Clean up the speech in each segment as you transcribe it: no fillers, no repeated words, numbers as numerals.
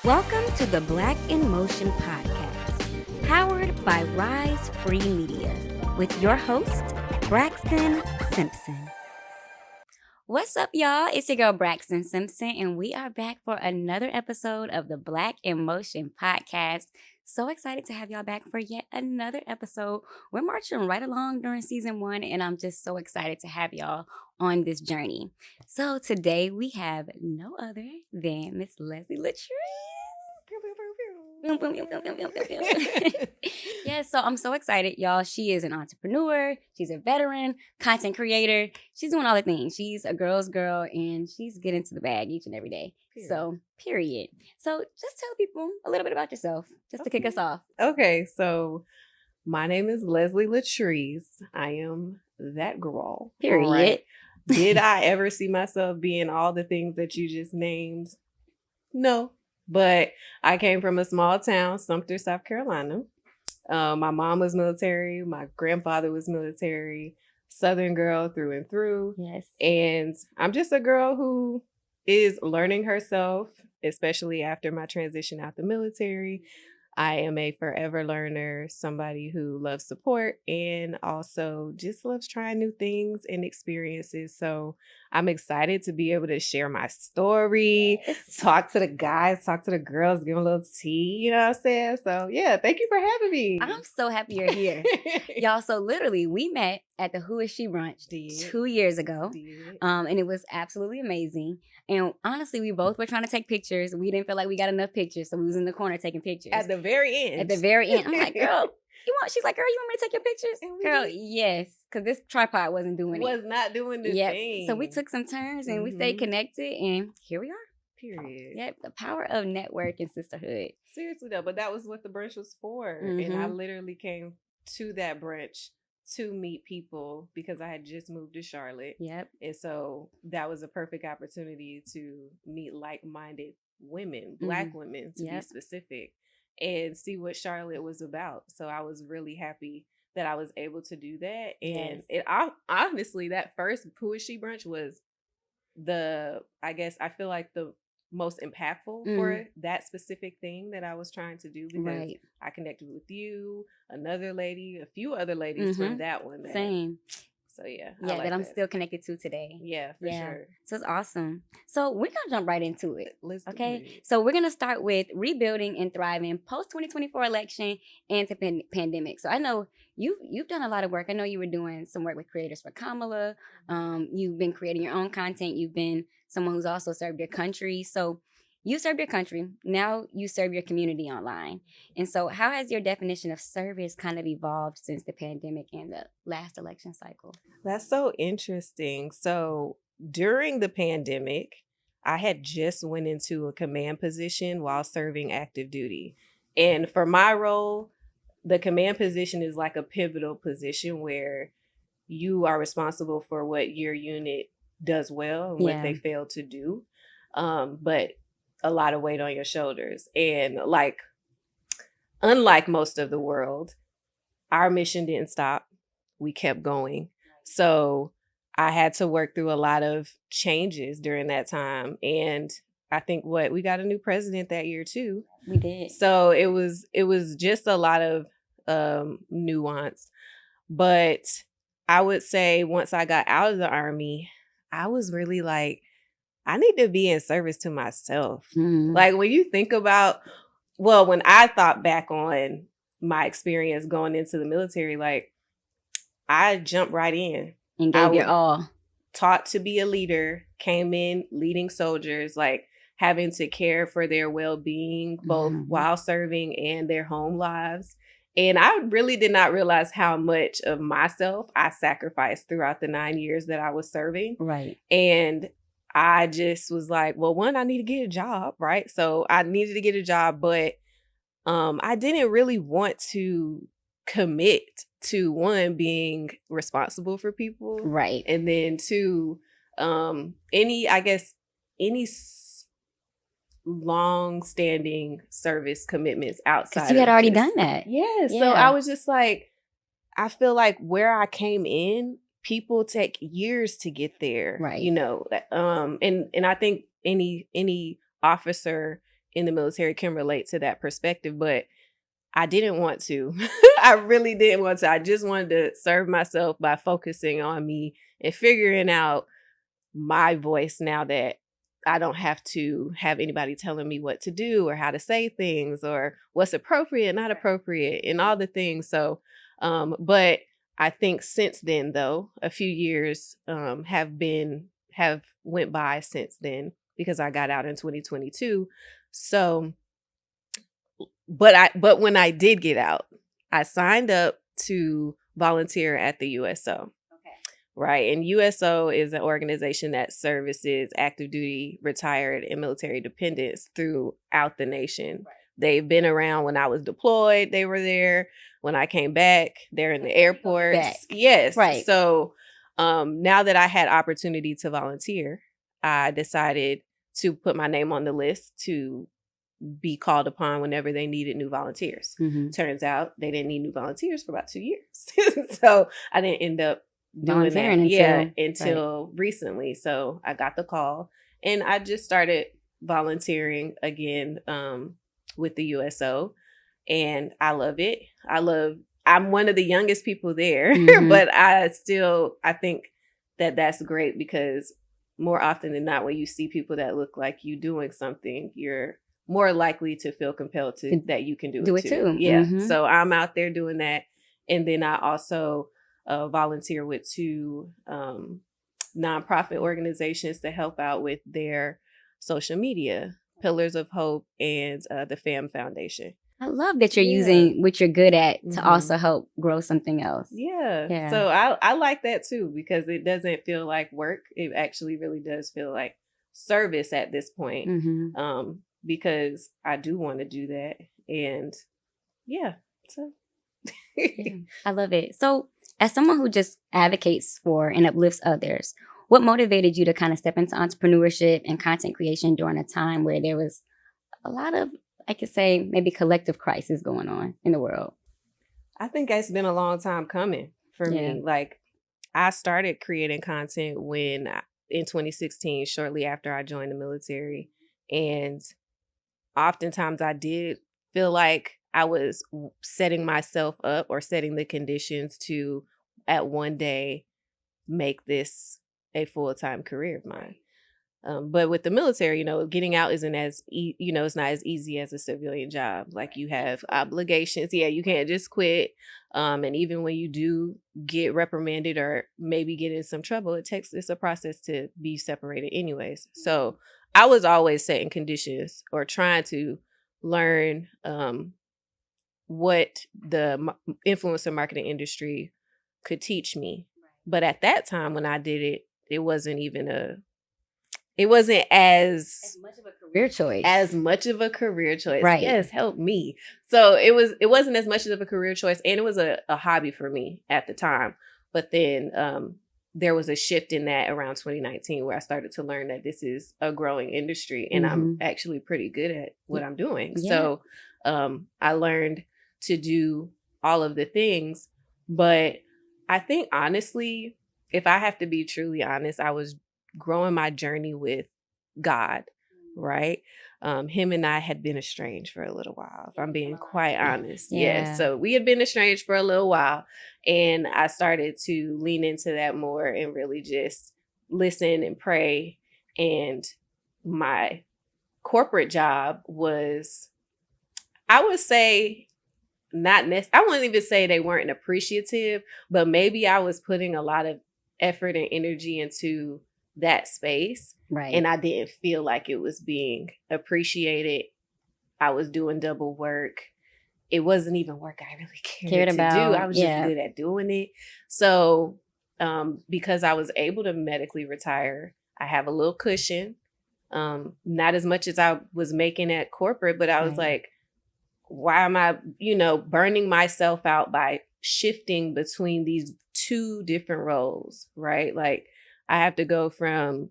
Welcome to the Black in Motion podcast, powered by Rise Free Media, with your host, Braxton Simpson. What's up, y'all? It's your girl, Braxton Simpson, and we are back for another episode of the Black in Motion podcast. So excited to have y'all back for yet another episode. We're marching right along during season 1, and I'm just so excited to have y'all on this journey. So today we have no other than Miss Leslie Latrice. Yes, so I'm so excited, y'all. She is an entrepreneur. She's a veteran, content creator. She's doing all the things. She's a girl's girl, and she's getting to the bag each and every day. Period. So just tell people a little bit about yourself, just to kick us off. Okay, so my name is Leslie Latrice. I am that girl. Period. Right? Did I ever see myself being all the things that you just named? No. But I came from a small town, Sumter, South Carolina. My mom was military. My grandfather was military. Southern girl through and through. Yes. And I'm just a girl who is learning herself, especially after my transition out the military. I am a forever learner, somebody who loves support and also just loves trying new things and experiences. So I'm excited to be able to share my story, talk to the guys, talk to the girls, give them a little tea, you know what I'm saying? So yeah, thank you for having me. I'm so happy you're here. Y'all, so literally we met at the Who Is She brunch 2 years ago. And it was absolutely amazing. And honestly, we both were trying to take pictures. We didn't feel like we got enough pictures, so we was in the corner taking pictures. At the very end. I'm like, girl, she's like, girl, you want me to take your pictures? Girl, yes. Because this tripod wasn't doing it. Was not doing the thing. So we took some turns and we stayed connected, and here we are. Period. Yep, the power of network and sisterhood. Seriously though, but that was what the brunch was for. And I literally came to that brunch to meet people because I had just moved to Charlotte. Yep. And so that was a perfect opportunity to meet like-minded women, Black women to be specific, and see what Charlotte was about. So I was really happy that I was able to do that. And honestly, that first Who Is She brunch was I feel like the most impactful for that specific thing that I was trying to do, because I connected with you, another lady, a few other ladies from that one. Same. So yeah. Yeah, like that I'm still connected to today. Yeah, for sure. So it's awesome. So we're going to jump right into it. Let's do it. So we're going to start with rebuilding and thriving post-2024 election and the pandemic. So I know you've done a lot of work. I know you were doing some work with Creators for Kamala. You've been creating your own content. You've been someone who's also served your country. So you serve your country. Now you serve your community online. And so how has your definition of service kind of evolved since the pandemic and the last election cycle? That's so interesting. So during the pandemic, I had just went into a command position while serving active duty. And for my role, the command position is like a pivotal position where you are responsible for what your unit does well and what they fail to do. But a lot of weight on your shoulders. And unlike most of the world, our mission didn't stop. We kept going. So I had to work through a lot of changes during that time. And I think we got a new president that year too. We did. So it was just a lot of nuance. But I would say once I got out of the Army, I was really like, I need to be in service to myself. Like when you think about, when I thought back on my experience going into the military, like I jumped right in. And gave your all. Taught to be a leader, came in leading soldiers, like having to care for their well-being, both while serving and their home lives. And I really did not realize how much of myself I sacrificed throughout the 9 years that I was serving. Right. And I just was like, I need to get a job, right? So I needed to get a job, but I didn't really want to commit to, one, being responsible for people. Right. And then two, any long-standing service commitments outside. Because you had already done that. Yeah. So I was just like, I feel like where I came in, people take years to get there. Right. You know, and I think any officer in the military can relate to that perspective, but I didn't want to. I really didn't want to. I just wanted to serve myself by focusing on me and figuring out my voice now that I don't have to have anybody telling me what to do or how to say things or what's appropriate, not appropriate, and all the things. So, but I think since then, though, a few years have went by since then because I got out in 2022. So, but when I did get out, I signed up to volunteer at the USO. Right. And USO is an organization that services active duty, retired, and military dependents throughout the nation. Right. They've been around when I was deployed. They were there. When I came back, they're in the airports. Yes. Right. So now that I had opportunity to volunteer, I decided to put my name on the list to be called upon whenever they needed new volunteers. Mm-hmm. Turns out they didn't need new volunteers for about 2 years. So I didn't end up doing that until recently. So I got the call and I just started volunteering again with the USO, and I love it. I'm one of the youngest people there, mm-hmm. but I think that that's great because more often than not, when you see people that look like you doing something, you're more likely to feel compelled to that you can do it too. Yeah. Mm-hmm. So I'm out there doing that. And then I also volunteer with 2 nonprofit organizations to help out with their social media, Pillars of Hope and the FAM Foundation. I love that you're using what you're good at to mm-hmm. also help grow something else. Yeah. So I like that too, because it doesn't feel like work. It actually really does feel like service at this point, mm-hmm. Because I do want to do that. And so. I love it. So as someone who just advocates for and uplifts others, what motivated you to kind of step into entrepreneurship and content creation during a time where there was a lot of, I could say, maybe collective crisis going on in the world? I think it's been a long time coming for me. Like, I started creating content in 2016, shortly after I joined the military. And oftentimes I did feel like I was setting myself up or setting the conditions to at one day make this a full-time career of mine. But with the military, getting out isn't it's not as easy as a civilian job. Like, you have obligations. Yeah, you can't just quit. And even when you do get reprimanded or maybe get in some trouble, it's a process to be separated anyways. So I was always setting conditions or trying to learn what the influencer marketing industry could teach me. But at that time when I did it, it wasn't as much of a career choice. Right. Yes, help me. So it wasn't as much of a career choice, and it was a hobby for me at the time. But then there was a shift in that around 2019 where I started to learn that this is a growing industry and mm-hmm. I'm actually pretty good at what I'm doing. Yeah. So I learned to do all of the things. But I think, honestly, if I have to be truly honest, I was growing my journey with God, right? Him and I had been estranged for a little while, if I'm being quite honest. Yeah. So we had been estranged for a little while, and I started to lean into that more and really just listen and pray. And my corporate job was, I would say, I wouldn't even say they weren't appreciative, but maybe I was putting a lot of effort and energy into that space. Right. And I didn't feel like it was being appreciated. I was doing double work. It wasn't even work I really cared to about. Do. I was just good at doing it. So because I was able to medically retire, I have a little cushion. Not as much as I was making at corporate, but I was like, why am I, burning myself out by shifting between these 2 different roles, right? Like, I have to go from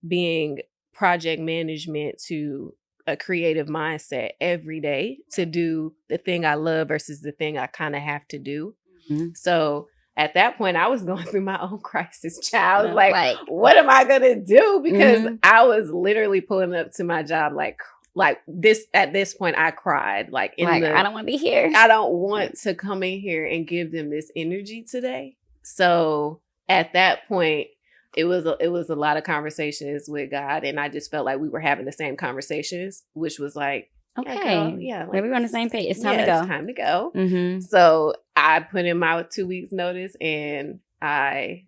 being project management to a creative mindset every day to do the thing I love versus the thing I kind of have to do. Mm-hmm. So at that point, I was going through my own crisis, child. I was like, what am I going to do? Because mm-hmm. I was literally pulling up to my job like like this at this point I cried like I don't want to be here. I don't want to come in here and give them this energy today. So at that point it was a lot of conversations with God, and I just felt like we were having the same conversations, which was like, okay, like, maybe we're on the same page. It's time to go. It's time to go. Mm-hmm. So I put in my 2 weeks notice, and I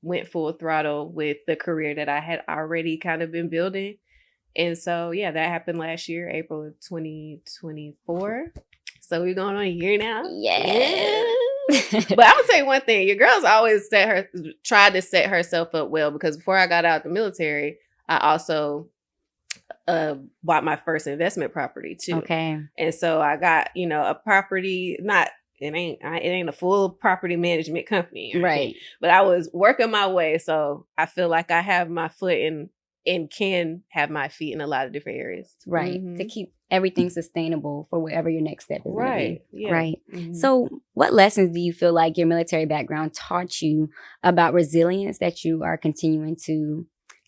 went full throttle with the career that I had already kind of been building. And so, that happened last year, April of 2024. So we're going on a year now. Yes. But I'm gonna tell you one thing: your girl's always tried to set herself up well, because before I got out the military, I also bought my first investment property too. Okay. And so I got a property. It ain't a full property management company, right? But I was working my way, so I feel like I have my foot in and can have my feet in a lot of different areas. Right. Mm-hmm. To keep everything sustainable for whatever your next step is. Right. Yeah. Right. Mm-hmm. So what lessons do you feel like your military background taught you about resilience that you are continuing to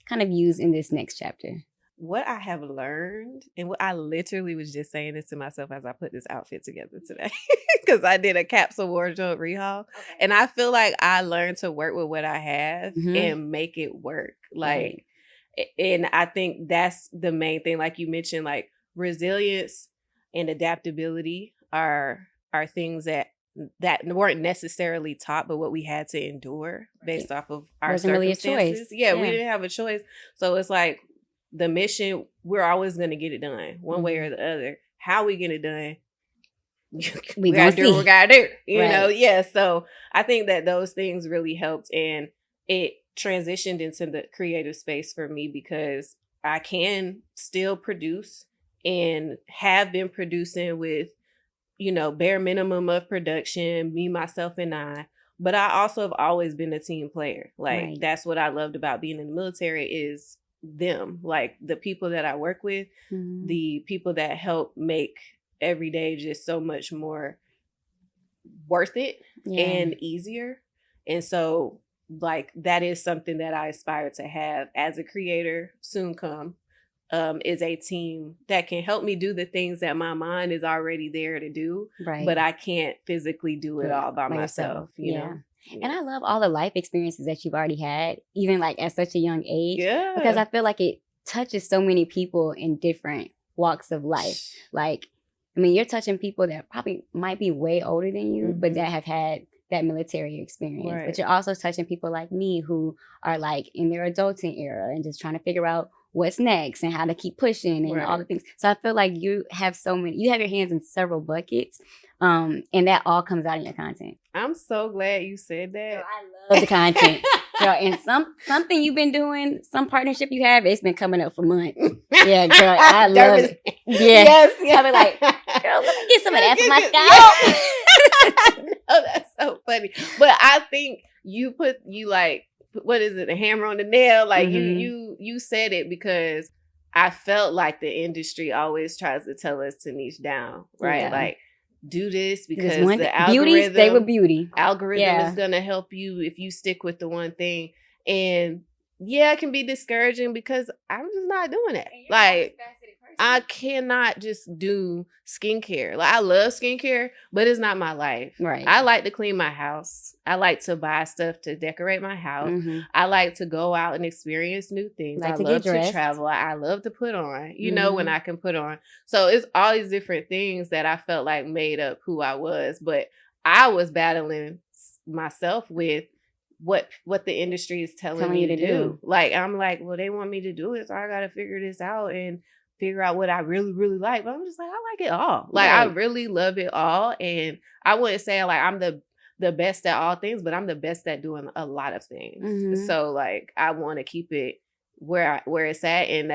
kind of use in this next chapter? What I have learned, and what I literally was just saying this to myself as I put this outfit together today, because I did a capsule wardrobe rehaul, and I feel like I learned to work with what I have and make it work. Like, and I think that's the main thing. Like you mentioned, like resilience and adaptability are things that weren't necessarily taught, but what we had to endure based off of our circumstances. Really a choice. Yeah, we didn't have a choice. So it's like the mission, we're always going to get it done one way or the other. How we get it done, we gotta do what we gotta do. You know? Yeah. So I think that those things really helped, and it transitioned into the creative space for me, because I can still produce and have been producing with, bare minimum of production, me, myself, and I. But I also have always been a team player. Like, that's what I loved about being in the military, is them, like the people that I work with, the people that help make every day just so much more worth it and easier. And so, like, that is something that I aspire to have as a creator soon come, is a team that can help me do the things that my mind is already there to do, but I can't physically do it all by myself, you know? And I love all the life experiences that you've already had, even like at such a young age, because I feel like it touches so many people in different walks of life. Like, I mean, you're touching people that probably might be way older than you, but that have had that military experience. But you're also touching people like me who are like in their adulting era and just trying to figure out what's next and how to keep pushing and all the things. So I feel like you have you have your hands in several buckets, and that all comes out in your content. I'm so glad you said that. Girl, I love the content. Girl, and something you've been doing, some partnership you have, it's been coming up for months. Yeah, girl, I love it. Yeah. Yes. I be like, girl, let me get some of that for my scalp. Oh, that's so funny. But I think you like, what is it, a hammer on the nail? Like you said it, because I felt like the industry always tries to tell us to niche down, right? Yeah. Like, do this because the algorithm, stay with beauty. Algorithm is gonna help you if you stick with the one thing. And it can be discouraging, because I'm just not doing it. Like, I cannot just do skincare. Like, I love skincare, but it's not my life. Right. I like to clean my house. I like to buy stuff to decorate my house. I like to go out and experience new things. I love to travel. I love to put on, when I can put on. So it's all these different things that I felt like made up who I was. But I was battling myself with what the industry is telling me to do. Like, I'm like, well, they want me to do it, so I got to figure this out and figure out what I really, really like. But I'm just like, I like it all. Like, I really love it all. And I wouldn't say like I'm the best at all things, but I'm the best at doing a lot of things. So like, I want to keep it where it's at. And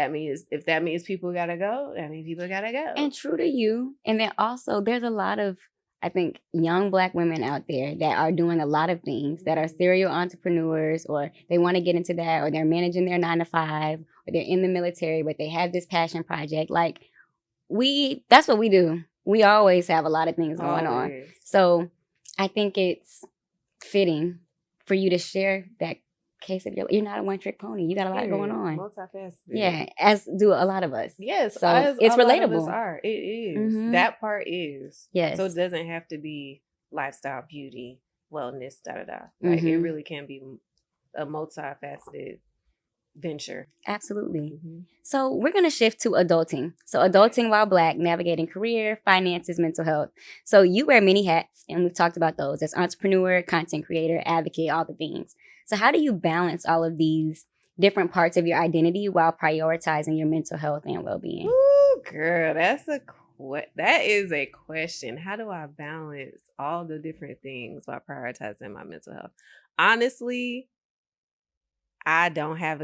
if that means people gotta go, that means people gotta go. And true to you. And then also there's a lot of, I think, young Black women out there that are doing a lot of things, that are serial entrepreneurs, or they want to get into that, or they're managing their 9-to-5, or they're in the military, but they have this passion project. Like, that's what we do. We always have a lot of things going on. So I think it's fitting for you to share that case of you're not a one trick pony. You got a lot going on. Multifaceted. Yeah, as do a lot of us. Yes, so as it's a lot of relatable. us are. It is. That part is. Yes. So it doesn't have to be lifestyle, beauty, wellness, Like it really can be a multifaceted venture. Absolutely. So we're going to shift to adulting. So adulting while Black, navigating career, finances, mental health. So you wear many hats, and we've talked about those as entrepreneur, content creator, advocate, all the things. So how do you balance all of these different parts of your identity while prioritizing your mental health and well-being? Ooh, girl, that is a question. How do I balance all the different things while prioritizing my mental health? Honestly, I don't have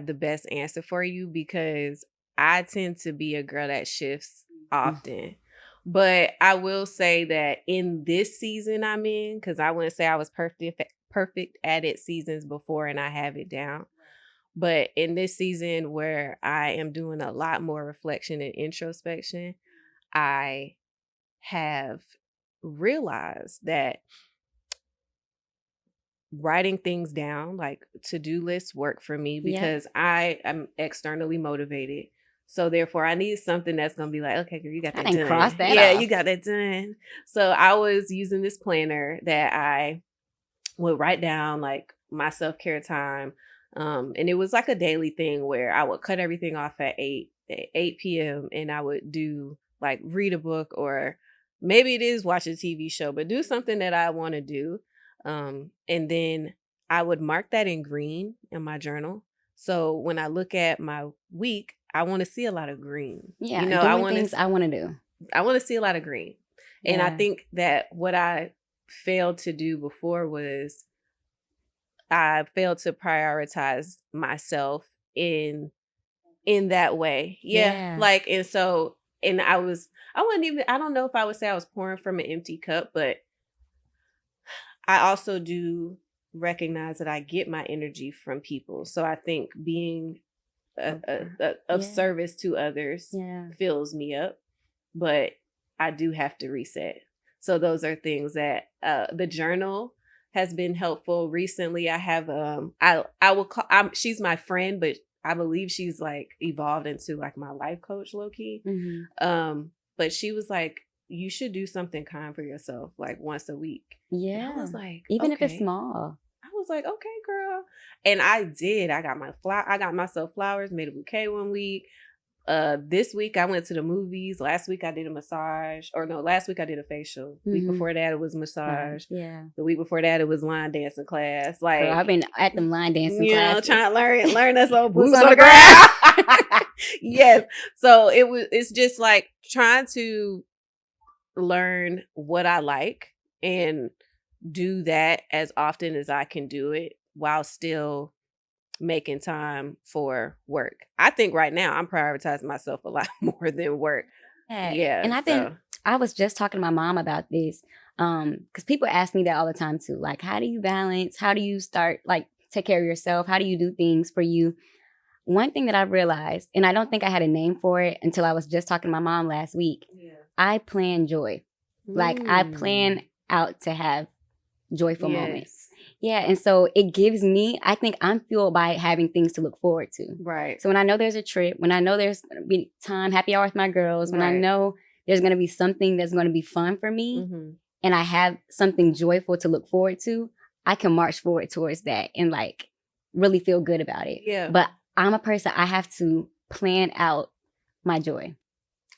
the best answer for you because I tend to be a girl that shifts often. But I will say that in this season I'm in, because I wouldn't say I was perfect at it seasons before and I have it down. But in this season where I am doing a lot more reflection and introspection, I have realized that writing things down, like to-do lists, work for me because I am externally motivated. So therefore I need something that's going to be like, okay, girl, you got that done. Cross that off. You got that done. So I was using this planner that I would write down like my self-care time. And it was like a daily thing where I would cut everything off at 8 p.m. and I would do like read a book, or maybe it is watch a TV show, but do something that I want to do. And then I would mark that in green in my journal. So when I look at my week, I want to see a lot of green. Yeah, I want to do. I want to see a lot of green. Yeah. And I think that what I failed to do before was I failed to prioritize myself in that way. Yeah. Like, and so, and I don't know if I would say I was pouring from an empty cup, but I also do recognize that I get my energy from people. So I think being of service to others fills me up, but I do have to reset. So those are things that the journal has been helpful recently. I have I will call she's my friend, but I believe she's like evolved into like my life coach low key. But she was like, you should do something kind for yourself like once a week. Yeah. And I was like, even if it's small. I was like, okay, girl. And I did. I got myself flowers, made a bouquet one week. This week I went to the movies. Last week I did a massage. Last week I did a facial. The week before that it was massage. Yeah. The week before that it was line dancing class. Like, girl, I've been at them line dancing classes. Trying to learn us old boots on the ground. Yes. So it's just like trying to learn what I like and do that as often as I can do it while still making time for work. I think right now I'm prioritizing myself a lot more than work. Yeah. And I was just talking to my mom about this because people ask me that all the time too. Like, how do you balance? How do you start, like, take care of yourself? How do you do things for you? One thing that I realized, and I don't think I had a name for it until I was just talking to my mom last week, I plan joy. Like, I plan out to have joyful moments. Yeah. And so it gives me, I think I'm fueled by having things to look forward to. Right. So when I know there's a trip, when I know there's going to be time, happy hour with my girls, when I know there's going to be something that's going to be fun for me, and I have something joyful to look forward to, I can march forward towards that and like really feel good about it. Yeah. But I'm a person, I have to plan out my joy.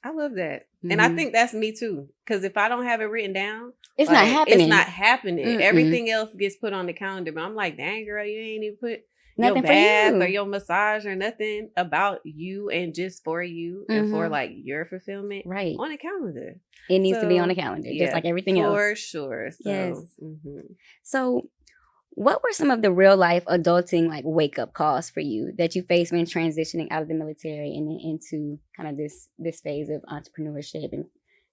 I love that. And I think that's me too. Because if I don't have it written down, it's not happening. It's not happening. Everything else gets put on the calendar. But I'm like, dang, girl, you ain't even put nothing your bath for you. Or your massage or nothing about you and just for you and for like your fulfillment on the calendar. It needs to be on the calendar, just like everything else. For sure. So, yes. So what were some of the real life adulting like wake up calls for you that you faced when transitioning out of the military and then into kind of this phase of entrepreneurship and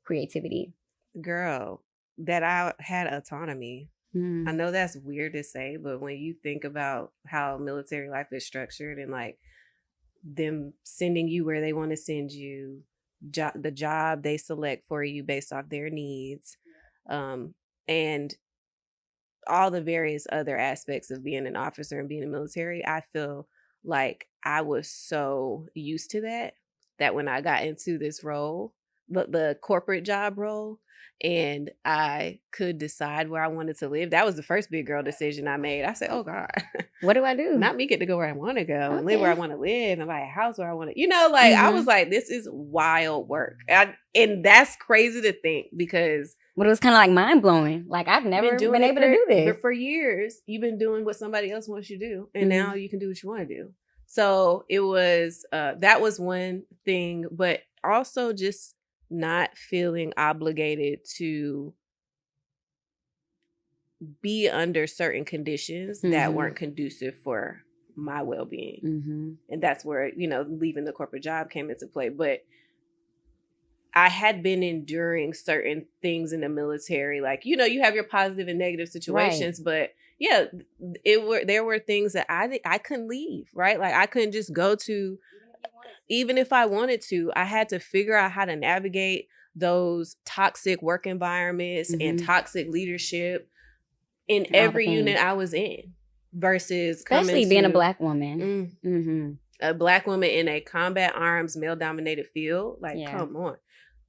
creativity? Girl, that I had autonomy. I know that's weird to say, but when you think about how military life is structured and like them sending you where they want to send you, the job they select for you based off their needs, and all the various other aspects of being an officer and being in the military, I feel like I was so used to that when I got into this role, the corporate job role, and I could decide where I wanted to live, that was the first big girl decision I made. I said, oh God, What do I do? not me get to go where I want to go and live Okay. where I want to live and buy a house where I want to, like I was like, this is wild work. And that's crazy to think because But it was kind of like mind blowing. Like I've never been able to do this. But for years, you've been doing what somebody else wants you to do. And now you can do what you want to do. So it was, that was one thing, but also just not feeling obligated to be under certain conditions that weren't conducive for my well-being. And that's where, leaving the corporate job came into play. But I had been enduring certain things in the military. Like, you have your positive and negative situations, but yeah, there were things that I couldn't leave, right? Like I couldn't just go to, even if I wanted to, I had to figure out how to navigate those toxic work environments and toxic leadership in every unit I was in, versus especially being a Black woman. A Black woman in a combat arms, male dominated field. Like, come on.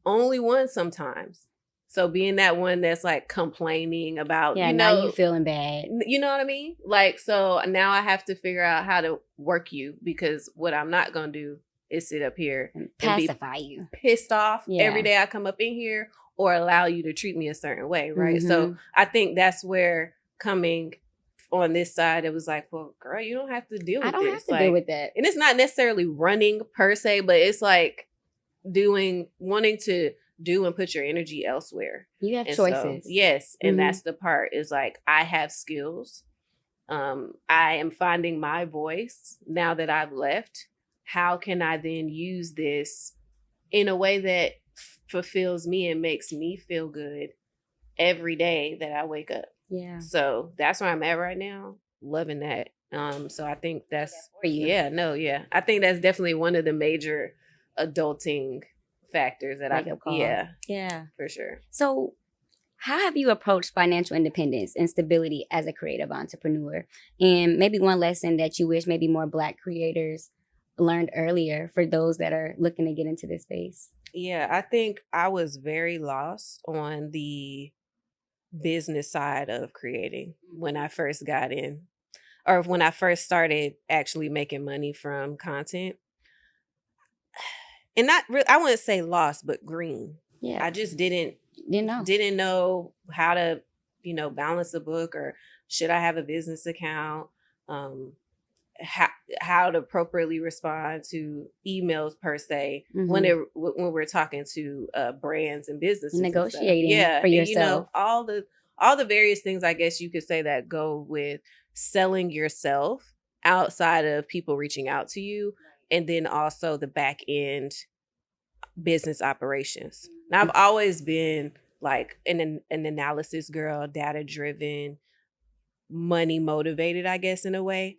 Only one sometimes. So being that one that's like complaining about, now you feeling bad. You know what I mean? Like, so now I have to figure out how to work you, because what I'm not going to do is sit up here and pacify you, pissed off every day I come up in here, or allow you to treat me a certain way, right? So I think that's where coming on this side, it was like, well, girl, you don't have to deal with this. I don't have to deal with that. And it's not necessarily running per se, but it's like wanting to do and put your energy elsewhere. You have choices. So, yes. And that's the part, is like, I have skills. I am finding my voice now that I've left. How can I then use this in a way that fulfills me and makes me feel good every day that I wake up? Yeah. So that's where I'm at right now. Loving that. So I think that's for you. I think that's definitely one of the major adulting factors that for sure. So how have you approached financial independence and stability as a creative entrepreneur? And maybe one lesson that you wish maybe more Black creators learned earlier for those that are looking to get into this space? Yeah, I think I was very lost on the business side of creating when I first got in, or when I first started actually making money from content. And not really, I wouldn't say lost, but green. Yeah, I just didn't know how to, balance a book, or should I have a business account? How to appropriately respond to emails per se when we're talking to brands and businesses, negotiating for yourself. All the various things, I guess you could say, that go with selling yourself outside of people reaching out to you, and then also the back end business operations. Now, I've always been like an analysis girl, data driven, money motivated, I guess, in a way.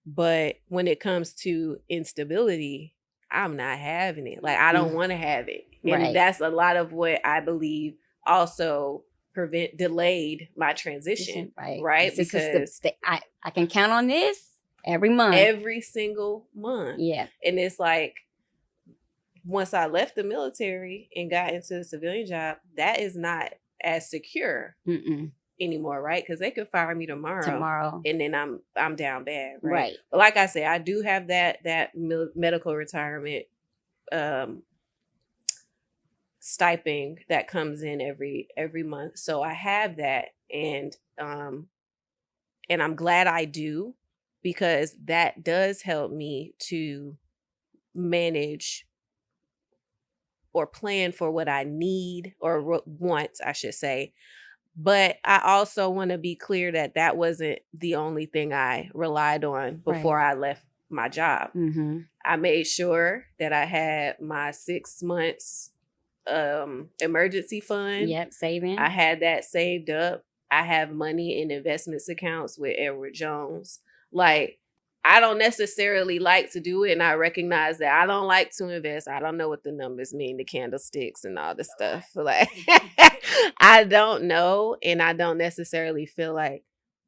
But when it comes to instability, I'm not having it. Like, I don't want to have it. And that's a lot of what I believe also delayed my transition. Right? Because I can count on this every month. Every single month. Yeah. And it's like, once I left the military and got into the civilian job, that is not as secure anymore, right? Because they could fire me tomorrow, and then I'm down bad, right? But like I said, I do have that medical retirement stipend that comes in every month, so I have that, and I'm glad I do, because that does help me to manage or plan for what I need or want, I should say. But I also want to be clear that that wasn't the only thing I relied on before I left my job. I made sure that I had my 6 months emergency fund. Yep, saving. I had that saved up. I have money in investments accounts with Edward Jones. Like, I don't necessarily like to do it, and I recognize that I don't like to invest. I don't know what the numbers mean, the candlesticks and all the stuff. Like, I don't know, and I don't necessarily feel like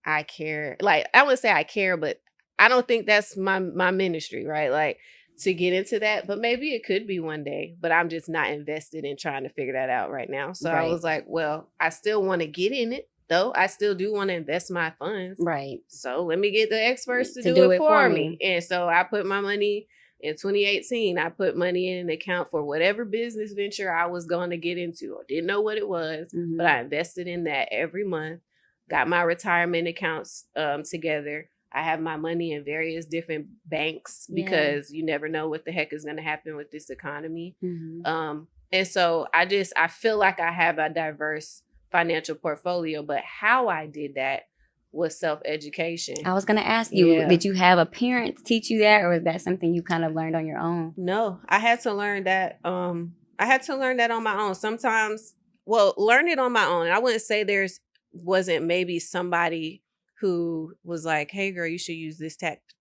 I care. Like, I wouldn't say I care, but I don't think that's my ministry, right? Like, to get into that, but maybe it could be one day, but I'm just not invested in trying to figure that out right now. So I was like, well, I still want to get in it though. I still do want to invest my funds. Right. So let me get the experts to do it for me. And so I put my money in 2018. I put money in an account for whatever business venture I was going to get into. I didn't know what it was, but I invested in that every month, got my retirement accounts together. I have my money in various different banks because you never know what the heck is going to happen with this economy. And so I feel like I have a diverse financial portfolio, but how I did that was self-education. I was going to ask you, did you have a parent teach you that, or is that something you kind of learned on your own? No, I had to learn that. I had to learn that on my own. Sometimes, learn it on my own. And I wouldn't say wasn't maybe somebody who was like, hey girl, you should use this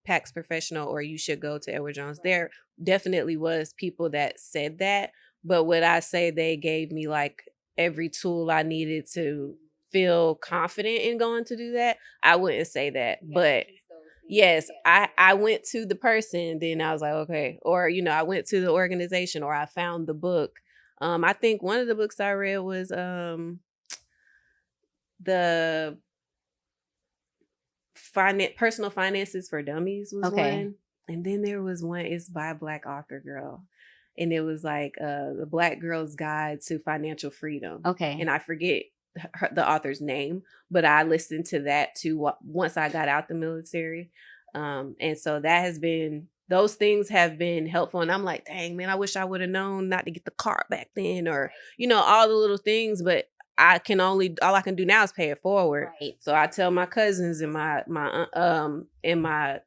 tax professional, or you should go to Edward Jones. There definitely was people that said that, but would I say they gave me like every tool I needed to feel confident in going to do that? I wouldn't say that, but yes, I went to the person, then I was like, okay, or, I went to the organization, or I found the book. I think one of the books I read was the Personal Finances for Dummies was one. And then there was one, it's by a Black author girl. And it was like the Black Girl's Guide to Financial Freedom. Okay. And I forget the author's name, but I listened to that too once I got out the military. And so those things have been helpful. And I'm like, dang, man, I wish I would have known not to get the car back then, or, all the little things. But all I can do now is pay it forward. Right. So I tell my cousins and my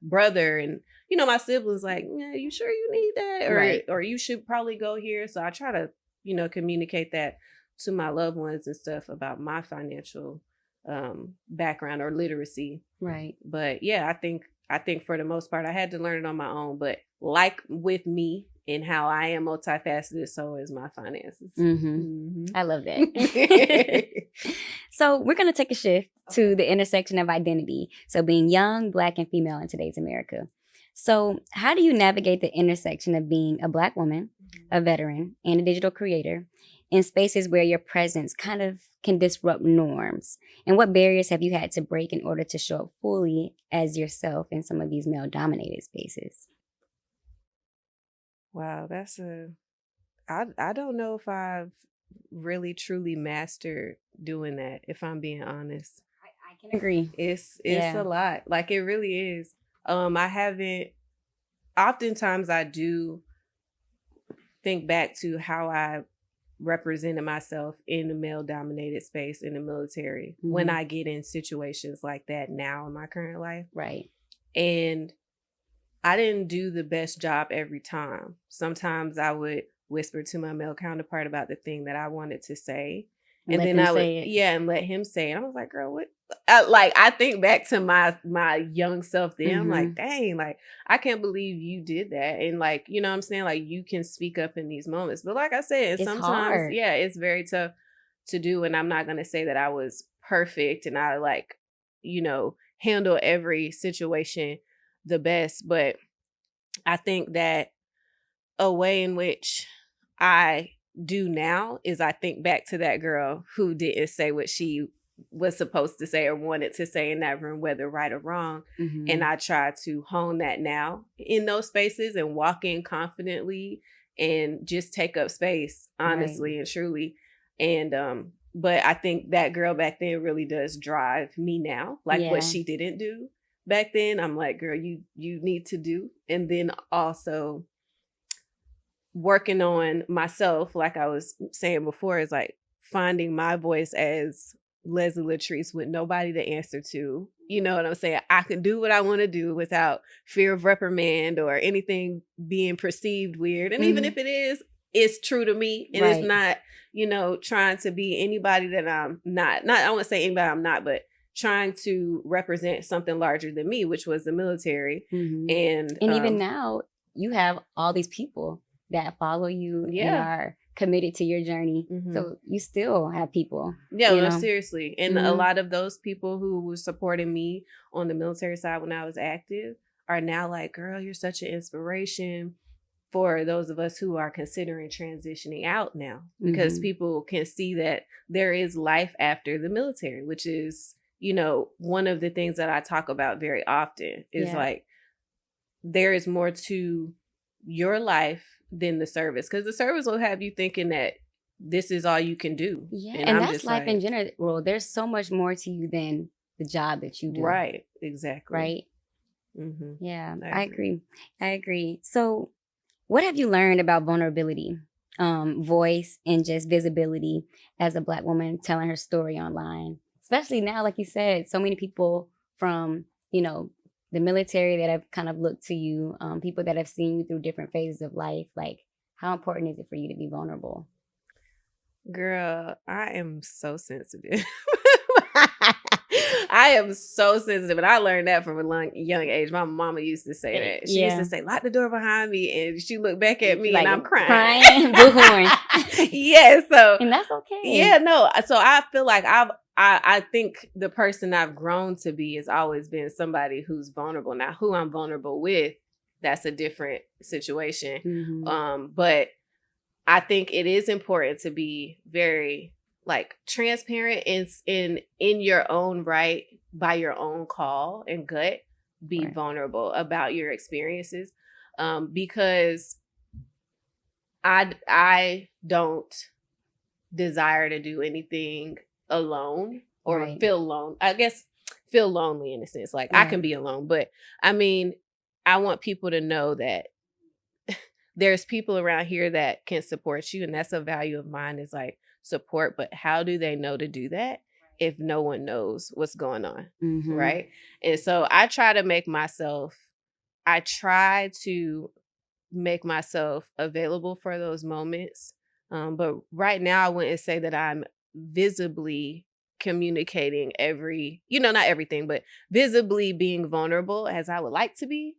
brother and, my siblings, like, yeah, you sure you need that? Or you should probably go here. So I try to, communicate that to my loved ones and stuff about my financial background or literacy. Right. But yeah, I think for the most part, I had to learn it on my own. But like with me and how I am multifaceted, so is my finances. I love that. So we're going to take a shift to the intersection of identity. So being young, Black, and female in today's America. So how do you navigate the intersection of being a Black woman, a veteran, and a digital creator in spaces where your presence kind of can disrupt norms? And what barriers have you had to break in order to show up fully as yourself in some of these male-dominated spaces? Wow, I don't know if I've really truly mastered doing that, if I'm being honest. I can agree. It's a lot. Like, it really is. I haven't, oftentimes I do think back to how I represented myself in the male-dominated space in the military when I get in situations like that now in my current life. Right. And I didn't do the best job every time. Sometimes I would whisper to my male counterpart about the thing that I wanted to say. And then I would, and let him say it. I was like, girl, what? I think back to my young self then. I'm like, dang, like, I can't believe you did that. And like, you know what I'm saying? Like, you can speak up in these moments. But like I said, sometimes, hard. It's very tough to do. And I'm not going to say that I was perfect and I handle every situation the best. But I think that a way in which I do now is I think back to that girl who didn't say what she was supposed to say or wanted to say in that room, whether right or wrong. And I try to hone that now in those spaces and walk in confidently and just take up space, honestly and truly. And but I think that girl back then really does drive me now. Like what she didn't do back then, I'm like, girl, you need to do. And then also working on myself, like I was saying before, is like finding my voice as Leslie Latrice with nobody to answer to. You know what I'm saying? I can do what I want to do without fear of reprimand or anything being perceived weird. And even if it is, it's true to me. And it's not, trying to be anybody that I'm not. I won't say anybody I'm not, but trying to represent something larger than me, which was the military. And even now, you have all these people that follow you and are committed to your journey. Mm-hmm. So you still have people. Yeah, you no, know? seriously. And a lot of those people who were supporting me on the military side when I was active are now like, girl, you're such an inspiration for those of us who are considering transitioning out now, because people can see that there is life after the military, which is, you know, one of the things that I talk about very often is like, there is more to your life than the service, because the service will have you thinking that this is all you can do. Yeah, and that's life in general. Well, there's so much more to you than the job that you do. Right, exactly. Right? Mm-hmm. Yeah, I agree. So what have you learned about vulnerability, voice, and just visibility as a Black woman telling her story online? Especially now, like you said, so many people from, you know, the military that have kind of looked to you, people that have seen you through different phases of life. Like, how important is it for you to be vulnerable? Girl, I am so sensitive. I am so sensitive, and I learned that from a young age. My mama used to say that. She used to say, "Lock the door behind me," and she looked back at me, like, and I'm crying, boo-hooing. Yeah, so and that's okay. Yeah, no. So I feel like I think the person I've grown to be has always been somebody who's vulnerable. Now, who I'm vulnerable with, that's a different situation. But I think it is important to be very like transparent in your own right, by your own call and gut, be vulnerable about your experiences. Because I don't desire to do anything alone or feel alone. I guess feel lonely in a sense. Like I can be alone, but I mean, I want people to know that there's people around here that can support you, and that's a value of mine, is like support. But how do they know to do that if no one knows what's going on? Right. And so I try to make myself available for those moments. But right now I wouldn't say that I'm visibly communicating not everything, but visibly being vulnerable as I would like to be.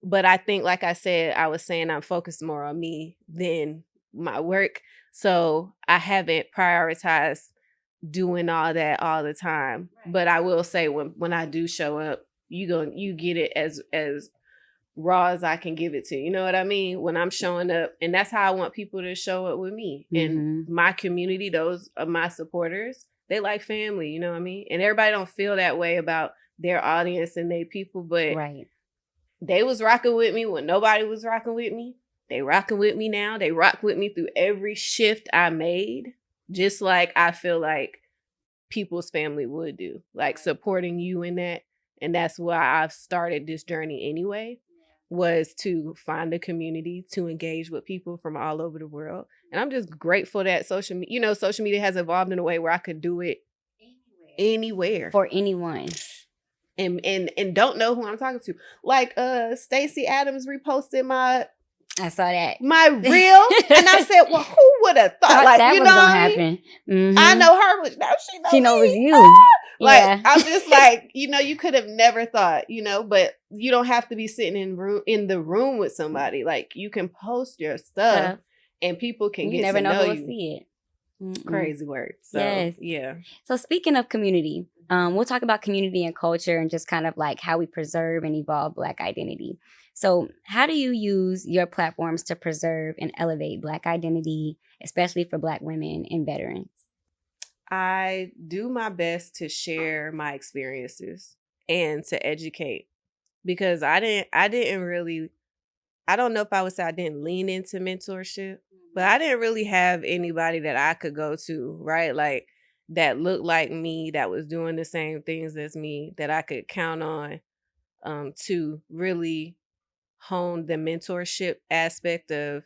But I think, like I said, I was saying, I'm focused more on me than my work. So I haven't prioritized doing all that all the time. But I will say, when I do show up, you get it as raw as I can give it to you. You know what I mean? When I'm showing up, and that's how I want people to show up with me. And my community, those are my supporters. They like family, you know what I mean? And everybody don't feel that way about their audience and their people, but they was rocking with me when nobody was rocking with me. They rocking with me now. They rock with me through every shift I made, just like I feel like people's family would do, like supporting you in that. And that's why I've started this journey anyway, was to find a community to engage with people from all over the world. And I'm just grateful that social media has evolved in a way where I could do it anywhere for anyone. And don't know who I'm talking to. Like Stacey Adams reposted I saw that. My reel. And I said, well, who would have thought? Like, that was gonna happen. I know her, but now she knows you. Like, I'm just like, you could have never thought, but you don't have to be sitting in the room with somebody. Like, you can post your stuff and people can get to know you. Who'll see it. Crazy word. So, yeah. So speaking of community, we'll talk about community and culture and just kind of like how we preserve and evolve Black identity. So how do you use your platforms to preserve and elevate Black identity, especially for Black women and veterans? I do my best to share my experiences and to educate, because I don't know if I would say I didn't lean into mentorship, but I didn't really have anybody that I could go to, right? Like, that looked like me, that was doing the same things as me, that I could count on to really hone the mentorship aspect of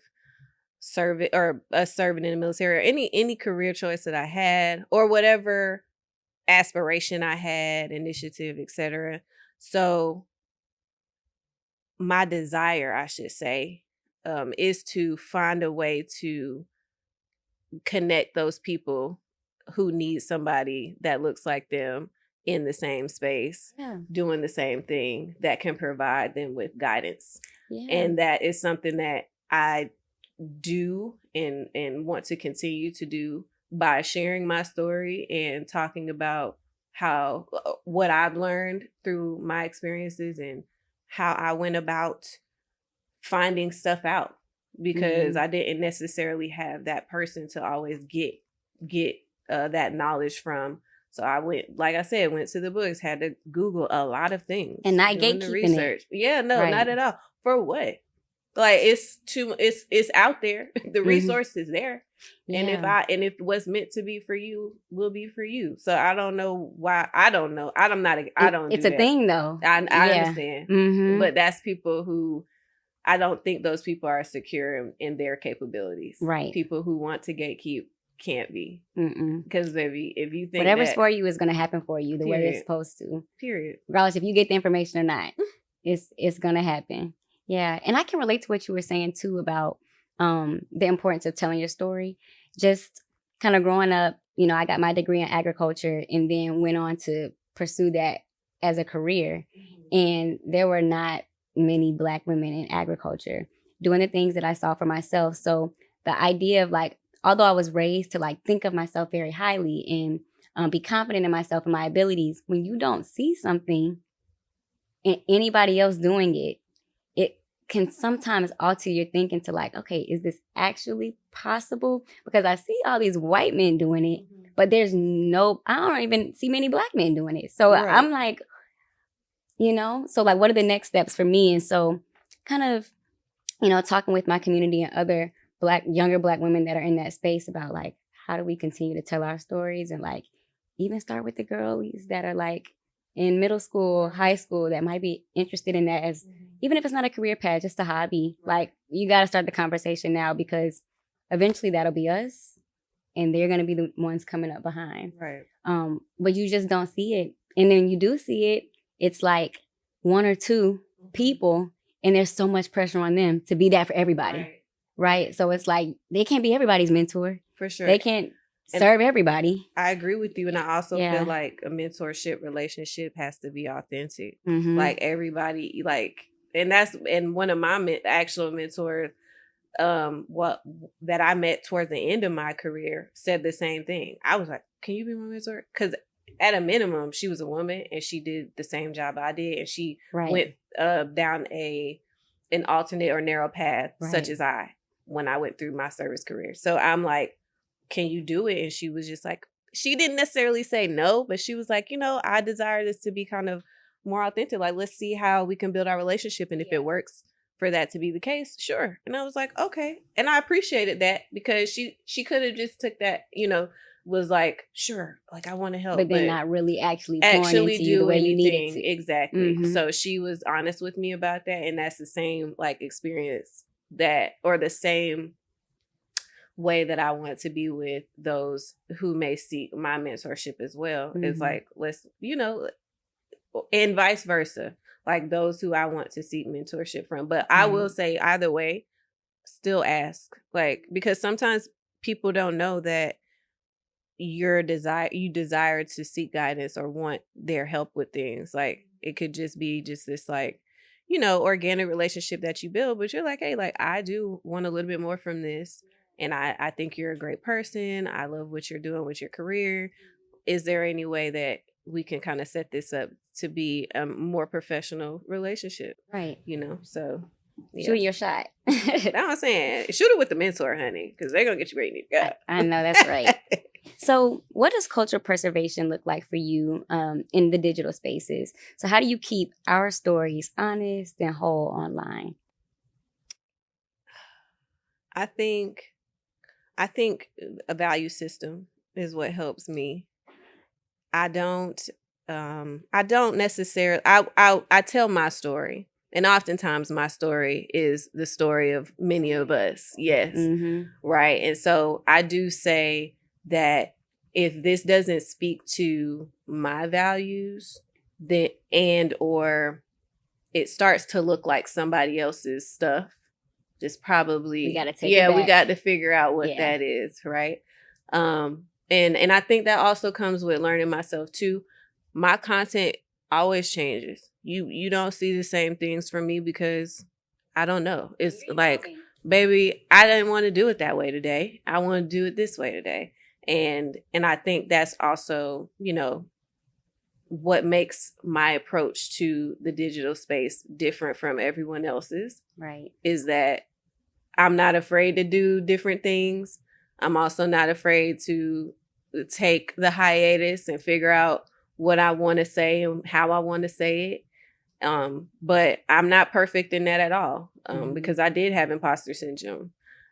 serving in the military, or any career choice that I had, or whatever aspiration I had, initiative, etc. So my desire, I should say, is to find a way to connect those people who need somebody that looks like them in the same space, doing the same thing, that can provide them with guidance. And that is something that I do and want to continue to do by sharing my story and talking about how what I've learned through my experiences and how I went about finding stuff out, because I didn't necessarily have that person to always get that knowledge from. So I went, like I said, went to the books, had to Google a lot of things and not doing the gatekeeping research. it. Yeah, no, Right. not at all. For what? Like it's out there. The resource is there. Yeah. And if what's meant to be for you will be for you. So I don't know why. I don't know. I don't It's do a that. thing though. I Yeah. understand. But that's people who, I don't think those people are secure in their capabilities. Right. People who want to gatekeep can't be. Because if you think whatever's for you is going to happen for you the way it's Period. supposed to. Period. Regardless if you get the information or not, it's going to happen. Yeah. And I can relate to what you were saying too about the importance of telling your story. Just kind of growing up, you know, I got my degree in agriculture and then went on to pursue that as a career. And there were not many Black women in agriculture doing the things that I saw for myself. So the idea of like, although I was raised to like think of myself very highly and be confident in myself and my abilities, when you don't see something and anybody else doing it, it can sometimes alter your thinking to like, okay, is this actually possible? Because I see all these white men doing it, but I don't even see many Black men doing it. So Right. I'm like, you know, so like, what are the next steps for me? And so kind of, you know, talking with my community and other younger Black women that are in that space about like, how do we continue to tell our stories, and like even start with the girlies that are like in middle school, high school, that might be interested in that as, even if it's not a career path, just a hobby. Like, you got to start the conversation now, because eventually that'll be us and they're going to be the ones coming up behind. Right. But you just don't see it. And then you do see it, it's like one or two people, and there's so much pressure on them to be that for everybody. Right. So it's like they can't be everybody's mentor. For sure. They can't serve everybody. I agree with you. And I also feel like a mentorship relationship has to be authentic. Like everybody, like, and one of my actual mentors, that I met towards the end of my career said the same thing. I was like, can you be my mentor? Because at a minimum, she was a woman and she did the same job I did. And she went down an alternate or narrow path, such as when I went through my service career. So I'm like, can you do it? And she was just like, she didn't necessarily say no, but she was like, you know, I desire this to be kind of more authentic. Like, let's see how we can build our relationship. And if it works for that to be the case, sure. And I was like, okay. And I appreciated that, because she could have just took that, you know, was like, sure, like I want to help. But then not really actually pouring into you the way you needed to. Exactly. So she was honest with me about that. And that's the same like experience or the same way that I want to be with those who may seek my mentorship as well. It's like, let's, you know, and vice versa, like those who I want to seek mentorship from. But I will say either way, still ask, like, because sometimes people don't know that you desire to seek guidance or want their help with things. Like, it could just be just this like, you know, organic relationship that you build, but you're like, hey, like, I do want a little bit more from this. And I think you're a great person. I love what you're doing with your career. Is there any way that we can kind of set this up to be a more professional relationship? Right. You know, so. Yeah. Shoot your shot. That's what I'm saying. Shoot it with the mentor, honey, because they're going to get you where you need to go. I know, that's right. So what does cultural preservation look like for you in the digital spaces? So how do you keep our stories honest and whole online? I think a value system is what helps me. I don't necessarily, I tell my story. And oftentimes my story is the story of many of us. Yes. Right. And so I do say that if this doesn't speak to my values, then or it starts to look like somebody else's stuff, just probably we got to figure out what that is. Right. And I think that also comes with learning myself too. My content always changes. You don't see the same things from me because I don't know. It's like baby, I didn't want to do it that way today. I want to do it this way today. And I think that's also, what makes my approach to the digital space different from everyone else's. Right. Is that I'm not afraid to do different things. I'm also not afraid to take the hiatus and figure out what I want to say and how I want to say it. But I'm not perfect in that at all, because I did have imposter syndrome.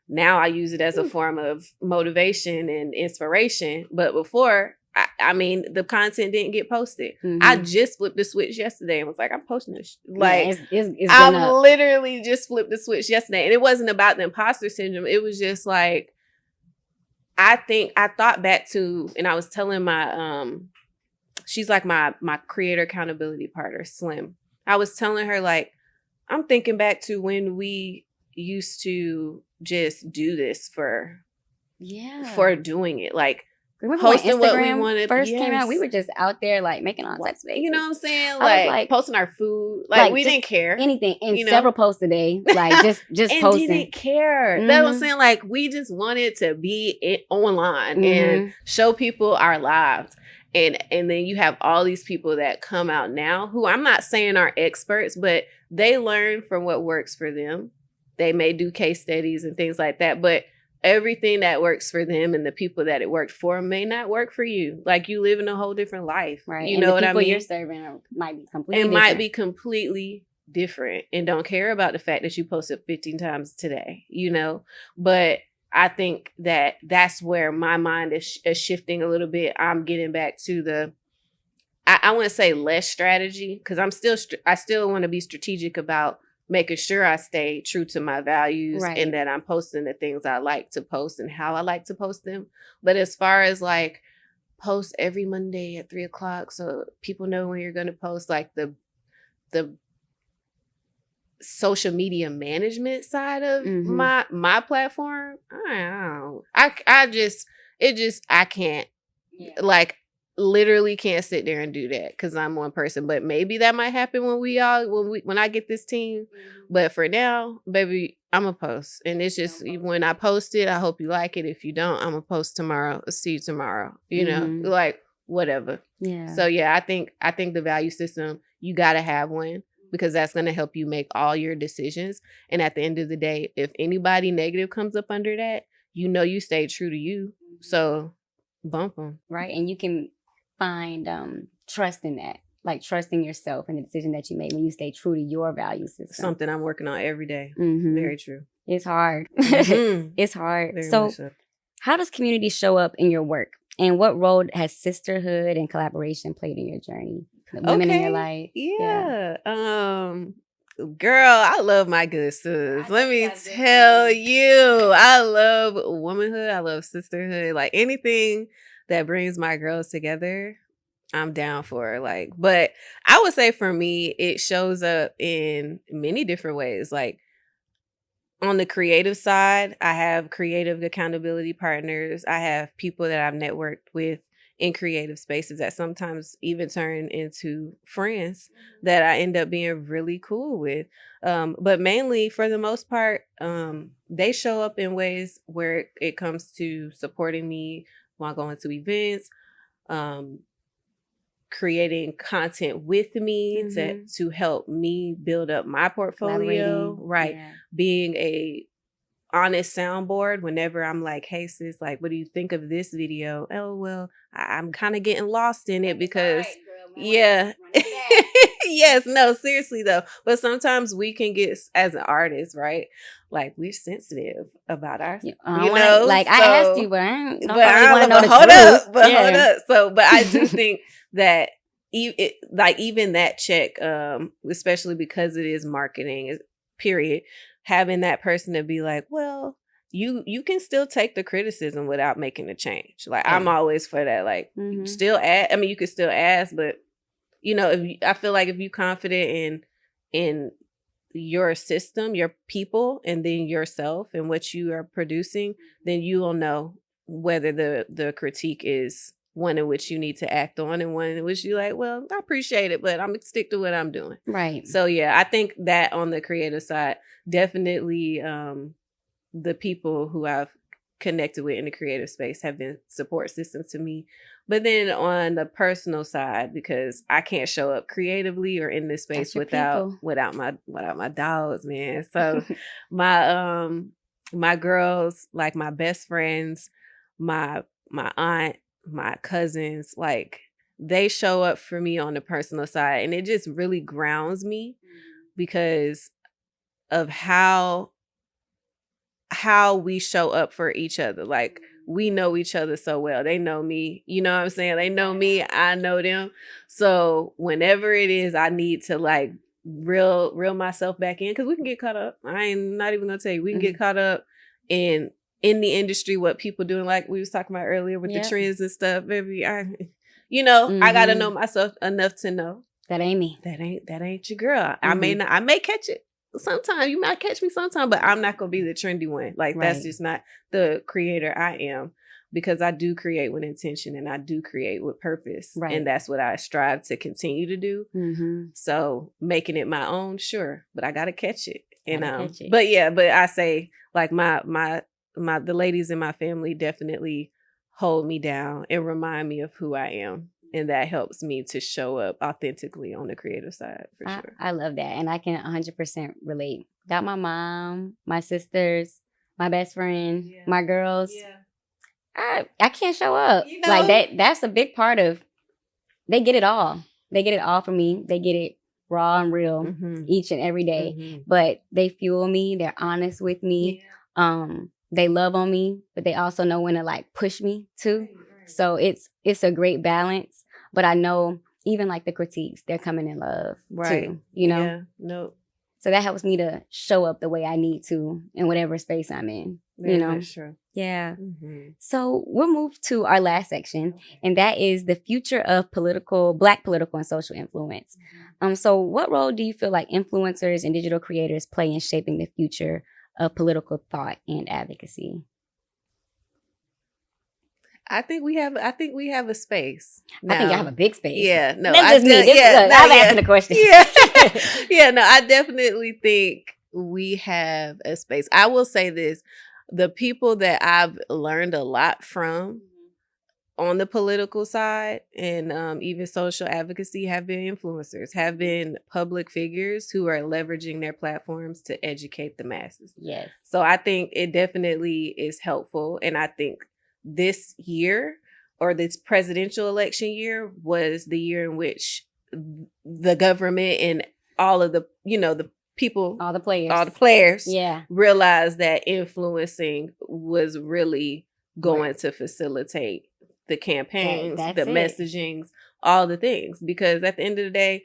Now I use it as a form of motivation and inspiration. But before, I mean, the content didn't get posted. I just flipped the switch yesterday and was like, I'm posting this. Like, it's I literally just flipped the switch yesterday. And it wasn't about the imposter syndrome. It was just like, I thought back to, and I was telling my, she's like my creator accountability partner, Slim. I was telling her, like, I'm thinking back to when we used to just do this for doing it. Like, posting what we wanted. First came out, we were just out there like making all types of videos. You know what I'm saying? Like posting our food. Like we didn't care. Anything. And several posts a day. Like just and posting. Didn't care. That's what I'm saying. Like we just wanted to be online and show people our lives. And then you have all these people that come out now who I'm not saying are experts, but they learn from what works for them. They may do case studies and things like that, but everything that works for them and the people that it worked for may not work for you. Like you live in a whole different life. Right. You know what I mean? The people you're serving might be completely different. Might be completely different and don't care about the fact that you posted 15 times today, But I think that that's where my mind is shifting a little bit. I'm getting back to I want to say less strategy, because I still want to be strategic about making sure I stay true to my values, right, and that I'm posting the things I like to post and how I like to post them. But as far as like post every Monday at 3:00 so people know when you're going to post, like the social media management side of my platform, I can't, like literally can't sit there and do that because I'm one person. But maybe that might happen when I get this team. But for now, baby, I'm gonna post, and it's just when I post it, I hope you like it. If you don't, I'm gonna post tomorrow. See you tomorrow. Like whatever. Yeah. So yeah, I think the value system, you gotta have one, because that's gonna help you make all your decisions. And at the end of the day, if anybody negative comes up under that, you stay true to you. So bump them. Right, and you can find trust in that, like trusting yourself and the decision that you make when you stay true to your value system. Something I'm working on every day. Very true. It's hard. It's hard. Very so how does community show up in your work, and what role has sisterhood and collaboration played in your journey, the women in your life? Girl, I love my good sis. Let me tell you, I love womanhood. I love sisterhood. Like anything that brings my girls together, I'm down for. Like, but I would say for me, it shows up in many different ways. Like on the creative side, I have creative accountability partners. I have people that I've networked with in creative spaces that sometimes even turn into friends that I end up being really cool with. But mainly, for the most part, they show up in ways where it comes to supporting me while going to events, creating content with me to help me build up my portfolio, right? Yeah. Being a honest soundboard whenever I'm like, hey sis, like, what do you think of this video? Oh, well, I'm kind of getting lost in it because yes, no, seriously though. But sometimes we can get, as an artist, right? Like we're sensitive about our, I asked you, but I don't want to know the truth. Hold up. So, but I do think that even that check, especially because it is marketing, period, having that person to be like, well, you can still take the criticism without making a change. Like I'm always for that. Like still you can still ask, but I feel like if you're confident in your system, your people, and then yourself and what you are producing, then you will know whether the critique is one in which you need to act on and one in which you're like, well, I appreciate it, but I'm gonna stick to what I'm doing. Right. So yeah, I think that on the creative side, definitely the people who I've connected with in the creative space have been support systems to me. But then on the personal side, because I can't show up creatively or in this space without my dogs, man. So my girls, like my best friends, my aunt, my cousins, like they show up for me on the personal side, and it just really grounds me because of how we show up for each other. Like we know each other so well. They know me. You know what I'm saying? They know me. I know them. So whenever it is I need to like reel myself back in, because we can get caught up. I ain't not even gonna tell you. We can get caught up in the industry, what people doing, like we was talking about earlier with the trends and stuff. Baby, I gotta know myself enough to know that ain't me. That ain't your girl. I may catch it sometimes. You might catch me sometime, but I'm not gonna be the trendy one. Like that's just not the creator I am, because I do create with intention and I do create with purpose. Right. And that's what I strive to continue to do. So making it my own, sure, but I gotta catch it. And but I say like the ladies in my family definitely hold me down and remind me of who I am. And that helps me to show up authentically on the creative side, for sure. I love that. And I can 100% relate. Got my mom, my sisters, my best friend, my girls. Yeah. I can't show up. You know? Like that's a big part of, they get it all. They get it all from me. They get it raw and real each and every day. But they fuel me. They're honest with me. Yeah. They love on me, but they also know when to like push me too. Right. So it's a great balance. But I know even like the critiques, they're coming in love too, you know? Yeah, no. So that helps me to show up the way I need to in whatever space I'm in, you know? That's true. Yeah. So we'll move to our last section, and that is the future of Black political and social influence. So what role do you feel like influencers and digital creators play in shaping the future of political thought and advocacy? I think we have a space. Now. I think I have a big space. Yeah, no, that's just me. I'm asking the question. Yeah, no, I definitely think we have a space. I will say this: the people that I've learned a lot from on the political side and even social advocacy have been influencers, have been public figures who are leveraging their platforms to educate the masses. Yes. So I think it definitely is helpful, and I think this year, or this presidential election year, was the year in which the government and all of the, the people, all the players, realized that influencing was really going to facilitate the campaigns, the messagings, all the things. Because at the end of the day,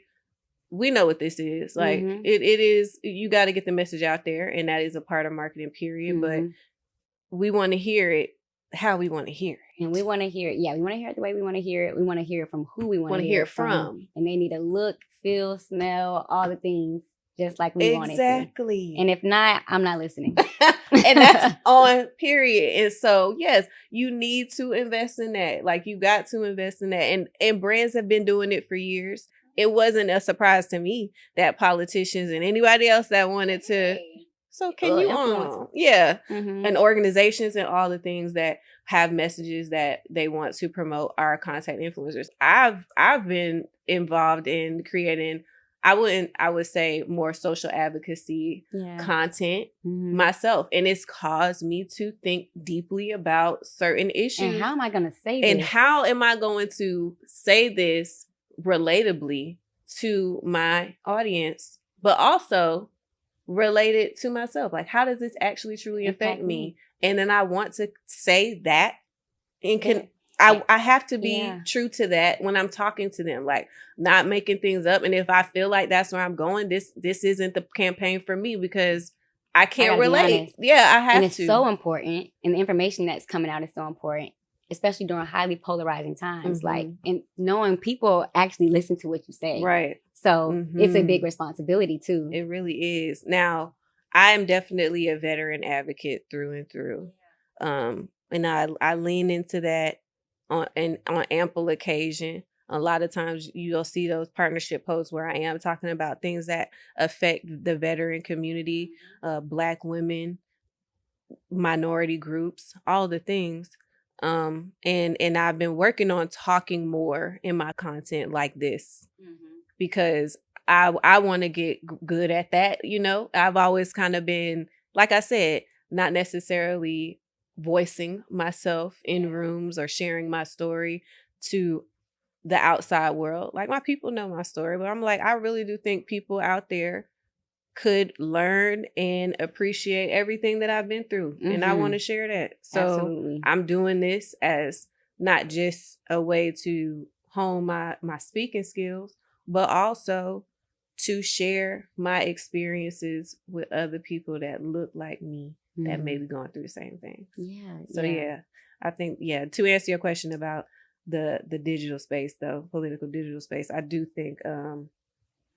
we know what this is. Like it is, you got to get the message out there, and that is a part of marketing, period. But we want to hear it how we want to hear it. And we want to hear it. Yeah, we want to hear it the way we want to hear it. We want to hear it from who we want to hear it from. And they need to look, feel, smell, all the things just like we want it to. Exactly. And if not, I'm not listening. And that's on period. And so, yes, you need to invest in that. Like, you got to invest in that. And brands have been doing it for years. It wasn't a surprise to me that politicians and anybody else that wanted to... So can you and organizations and all the things that have messages that they want to promote are content influencers. I've been involved in creating, I would say, more social advocacy content myself, and it's caused me to think deeply about certain issues. And how am I going to say this? And how am I going to say this relatably to my audience, but also related to myself? Like, how does this actually truly affect me? And then I want to say that, and I have to be true to that when I'm talking to them, like not making things up. And if I feel like that's where I'm going, this isn't the campaign for me, because I can't relate. Yeah, I have to. And it's so important. And the information that's coming out is so important, especially during highly polarizing times. Like, and knowing people actually listen to what you say. Right. So it's a big responsibility too. It really is. Now, I am definitely a veteran advocate through and through. And I lean into that on ample occasion. A lot of times you'll see those partnership posts where I am talking about things that affect the veteran community, Black women, minority groups, all the things. And I've been working on talking more in my content like this because I want to get good at that. I've always kind of been, like I said, not necessarily voicing myself in rooms or sharing my story to the outside world. Like, my people know my story, but I'm like, I really do think people out there could learn and appreciate everything that I've been through. And I want to share that. So Absolutely. I'm doing this as not just a way to hone my speaking skills, but also to share my experiences with other people that look like me that may be going through the same things. Yeah. So I think, to answer your question about the digital space, though, political digital space, I do think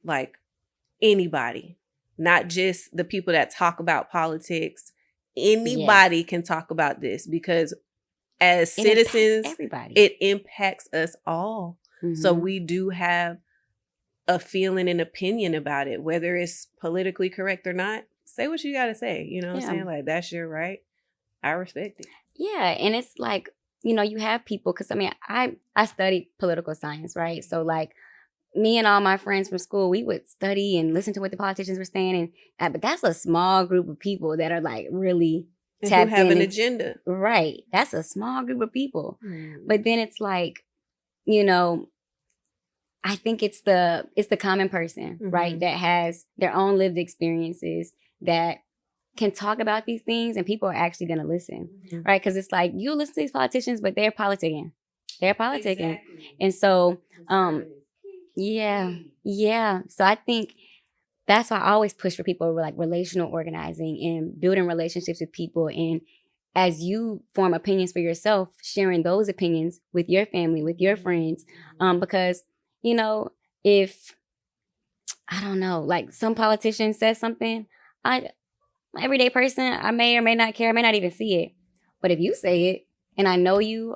like anybody, not just the people that talk about politics, anybody can talk about this, because as citizens, it impacts us all. So we do have a feeling and opinion about it, whether it's politically correct or not. Say what you got to say. You know what I'm saying? Like, that's your right. I respect it. Yeah. And it's like, you have people, because I studied political science, right? So like, me and all my friends from school, we would study and listen to what the politicians were saying. But that's a small group of people that are like really tapped who have in an agenda. Right. That's a small group of people. But then it's like, I think it's the common person, right? That has their own lived experiences, that can talk about these things, and people are actually going to listen, right? Because it's like, you listen to these politicians, but they're politicking. Exactly. And so, yeah. So I think that's why I always push for people like relational organizing and building relationships with people. And as you form opinions for yourself, sharing those opinions with your family, with your friends, because, if, I don't know, like some politician says something, everyday person, I may or may not care, I may not even see it. But if you say it, and I know you,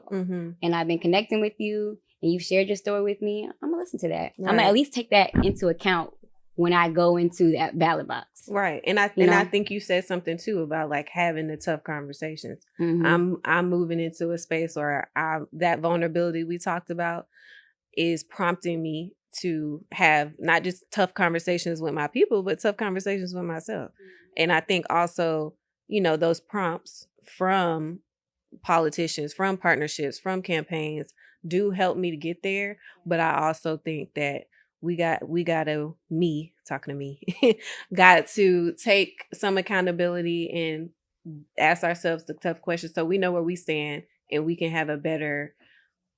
and I've been connecting with you, and you've shared your story with me, I'm gonna listen to that. Right. I'm gonna at least take that into account when I go into that ballot box. Right. And I think you said something too about like having the tough conversations. I'm moving into a space where that vulnerability we talked about is prompting me to have not just tough conversations with my people, but tough conversations with myself. And I think also, those prompts from politicians, from partnerships, from campaigns do help me to get there. But I also think that got to take some accountability and ask ourselves the tough questions so we know where we stand, and we can have a better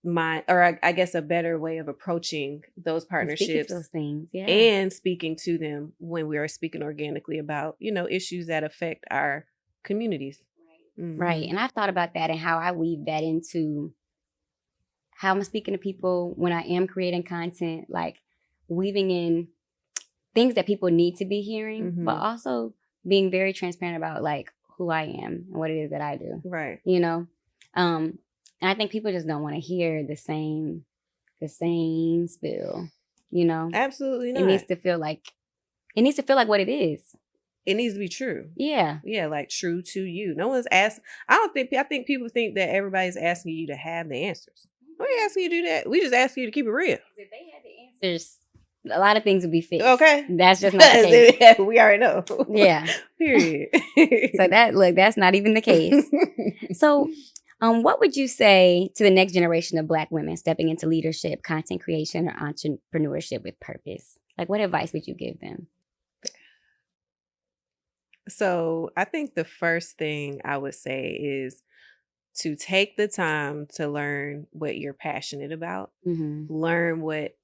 mind, or I guess a better way of approaching those partnerships, those things, and speaking to them when we are speaking organically about, issues that affect our communities. Right. And I've thought about that and how I weave that into how I'm speaking to people when I am creating content, like weaving in things that people need to be hearing, but also being very transparent about like who I am and what it is that I do. Right. And I think people just don't want to hear the same spill, Absolutely not. It needs to feel like what it is. It needs to be true. Yeah. Yeah, like true to you. No one's asked. I think people think that everybody's asking you to have the answers. We ain't asking you to do that. We just ask you to keep it real. If they had the answers, a lot of things would be fixed. Okay. That's just not the case. We already know. Yeah. Period. So that's not even the case. So what would you say to the next generation of Black women stepping into leadership, content creation, or entrepreneurship with purpose? Like, what advice would you give them? So I think the first thing I would say is to take the time to learn what you're passionate about, learn what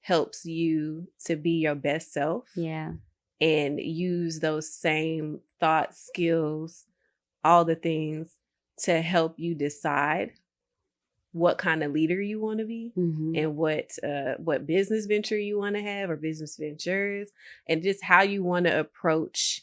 helps you to be your best self. Yeah. And use those same thoughts, skills, all the things to help you decide what kind of leader you want to be, and what business venture you want to have, or business ventures, and just how you want to approach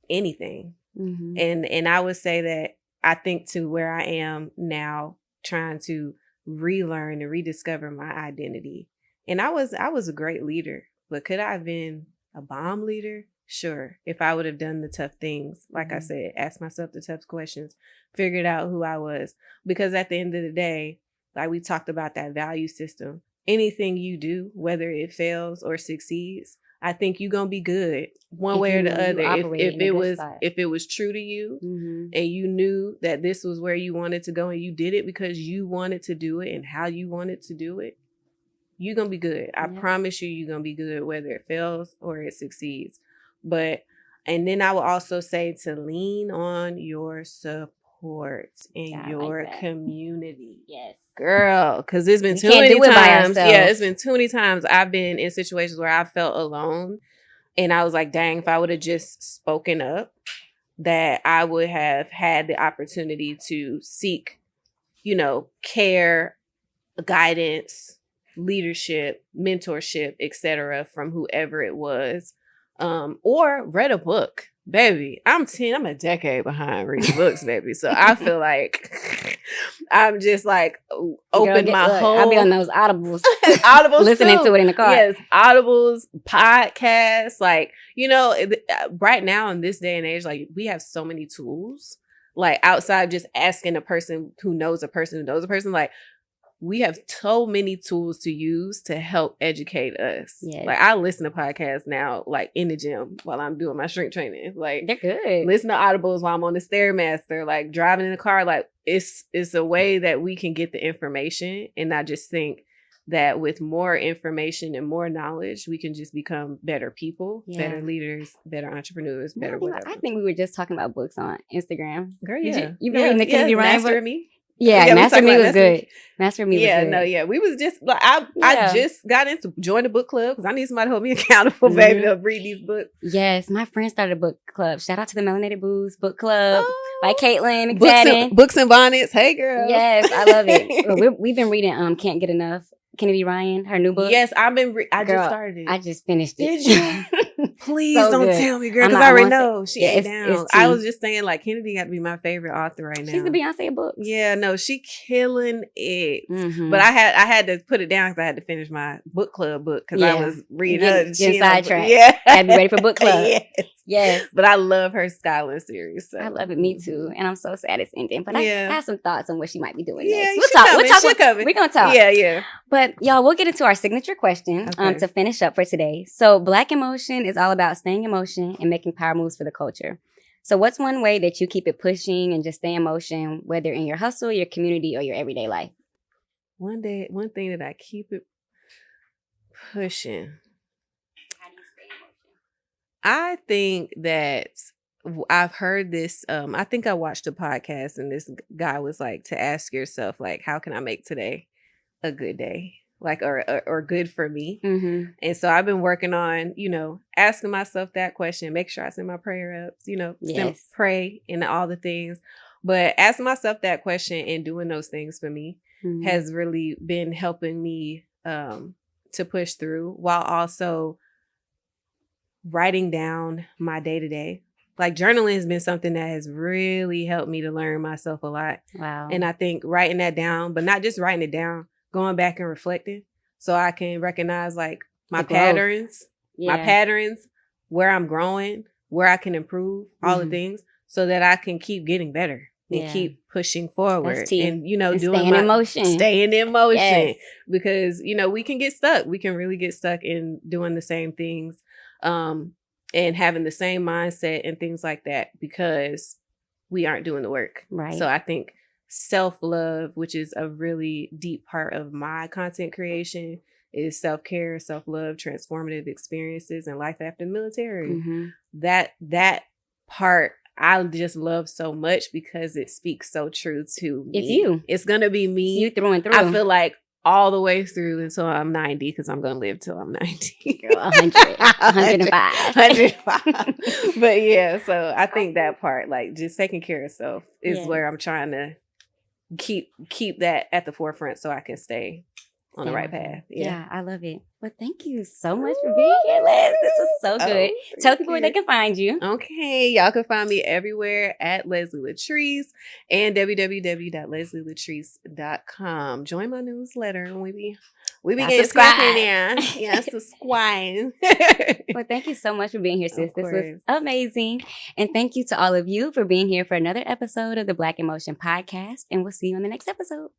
anything. And I would say that I think to where I am now, trying to relearn and rediscover my identity. And I was a great leader, but could I have been a bomb leader? Sure. If I would have done the tough things, like I said, asked myself the tough questions, figured out who I was. Because at the end of the day, like we talked about that value system, anything you do, whether it fails or succeeds, I think you're gonna be good one way or the other. If it was true to you and you knew that this was where you wanted to go and you did it because you wanted to do it and how you wanted to do it, you're gonna be good. I promise you're gonna be good whether it fails or it succeeds. And then I will also say to lean on your support in your community. Yes. Girl, because there's been too many times. Yeah, it's been too many times I've been in situations where I felt alone. And I was like, dang, if I would have just spoken up, that I would have had the opportunity to seek, care, guidance, leadership, mentorship, etc. from whoever it was. Or read a book. Baby, I'm a decade behind reading books, baby. So I feel like I'm just like open my whole. I'll be on those audibles. Audibles listening too. to it in the car. Yes, audibles, podcasts. Like, right now in this day and age, like we have so many tools. Like outside just asking a person who knows a person who knows a person, like we have so many tools to use to help educate us. Yes. Like I listen to podcasts now, like in the gym while I'm doing my strength training. Like they're good. Listen to audibles while I'm on the Stairmaster, like driving in the car. Like it's a way that we can get the information. And I just think that with more information and more knowledge, we can just become better people, better leaders, better entrepreneurs, better whatever. I think we were just talking about books on Instagram. Girl, yeah. You've been reading the Kennedy Ryan book? Master Me? Yeah, Master Me was good. Master Me was good. Yeah, we was just like I just got into join the book club because I need somebody to hold me accountable, baby, to read these books. Yes, my friend started a book club. Shout out to the Melanated Booze book club by Caitlin McFadden. Books and Bonnets. Hey, girl. Yes, I love it. We've been reading Can't Get Enough. Kennedy Ryan, her new book. Yes, I've been. I just started it. I just finished it. Did you? Please don't tell me, girl, because I already know she ain't down. It's I was just saying, like, Kennedy got to be my favorite author right now. She's the Beyonce book. Yeah, no, she killing it. But I had to put it down because I had to finish my book club book because I was reading her. Sidetracked. Yeah, I had to be ready for book club. Yes. But I love her Scotland series. So. I love it. Me too. And I'm so sad it's ending. But I have some thoughts on what she might be doing next. We're gonna talk. Yeah. But y'all, we'll get into our signature question to finish up for today. So Black Emotion is all about staying in motion and making power moves for the culture. So what's one way that you keep it pushing and just stay in motion, whether in your hustle, your community, or your everyday life? One thing that I keep it pushing. How do you stay in motion? I think that I've heard this. I think I watched a podcast and this guy was like to ask yourself, like, how can I make today a good day? Like, or good for me. And so I've been working on, asking myself that question, make sure I send my prayer ups, pray and all the things. But asking myself that question and doing those things for me has really been helping me to push through while also writing down my day to day. Like journaling has been something that has really helped me to learn myself a lot. Wow. And I think writing that down, but not just writing it down, going back and reflecting so I can recognize like my patterns, where I'm growing, where I can improve, all the things so that I can keep getting better and keep pushing forward and, doing staying in motion. Staying in motion because, we can get stuck. We can really get stuck in doing the same things and having the same mindset and things like that because we aren't doing the work. Right. So I think self-love, which is a really deep part of my content creation, is self-care, self-love, transformative experiences, and life after the military. That part I just love so much because it speaks so true to me. It's you. It's gonna be me. It's you through and through. I feel like all the way through until I'm 90 because I'm gonna live till I'm 90. Girl, 105. 105. But yeah, so I think that part, like just taking care of self, is where I'm trying to keep that at the forefront so I can stay on the right path. Yeah, I love it. Well, thank you so much for being here, Les. This was so good. Tell people where they can find you. Okay, y'all can find me everywhere at Leslie Latrice and www.leslielatrice.com. Join my newsletter and we be We be Y'all getting subscribe. there. Yeah, subscribe. Well, thank you so much for being here, sis. Of This was course. amazing. And thank you to all of you for being here for another episode of the Black in Motion podcast. And we'll see you on the next episode.